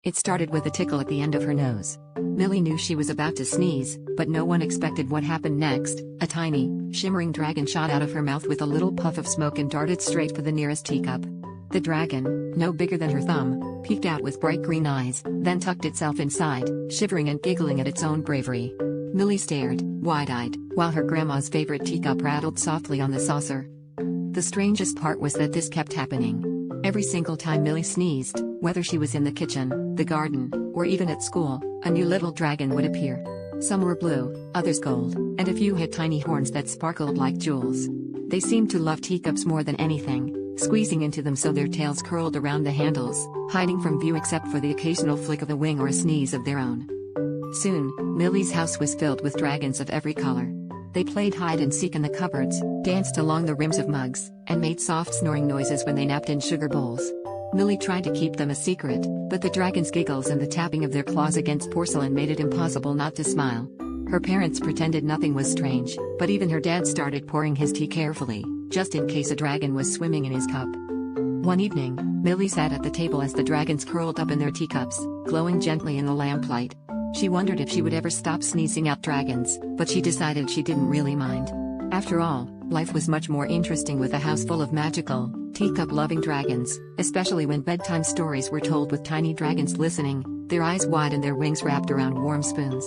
It started with a tickle at the end of her nose. Millie knew she was about to sneeze, but no one expected what happened next. A tiny, shimmering dragon shot out of her mouth with a little puff of smoke and darted straight for the nearest teacup. The dragon, no bigger than her thumb, peeked out with bright green eyes, then tucked itself inside, shivering and giggling at its own bravery. Millie stared, wide-eyed, while her grandma's favorite teacup rattled softly on the saucer. The strangest part was that this kept happening. Every single time Millie sneezed, whether she was in the kitchen, the garden, or even at school, a new little dragon would appear. Some were blue, others gold, and a few had tiny horns that sparkled like jewels. They seemed to love teacups more than anything, squeezing into them so their tails curled around the handles, hiding from view except for the occasional flick of a wing or a sneeze of their own. Soon, Millie's house was filled with dragons of every color. They played hide and seek in the cupboards, danced along the rims of mugs, and made soft snoring noises when they napped in sugar bowls. Millie tried to keep them a secret, but the dragons' giggles and the tapping of their claws against porcelain made it impossible not to smile. Her parents pretended nothing was strange, but even her dad started pouring his tea carefully, just in case a dragon was swimming in his cup. One evening, Millie sat at the table as the dragons curled up in their teacups, glowing gently in the lamplight. She wondered if she would ever stop sneezing out dragons, but she decided she didn't really mind. After all, life was much more interesting with a house full of magical, teacup-loving dragons, especially when bedtime stories were told with tiny dragons listening, their eyes wide and their wings wrapped around warm spoons.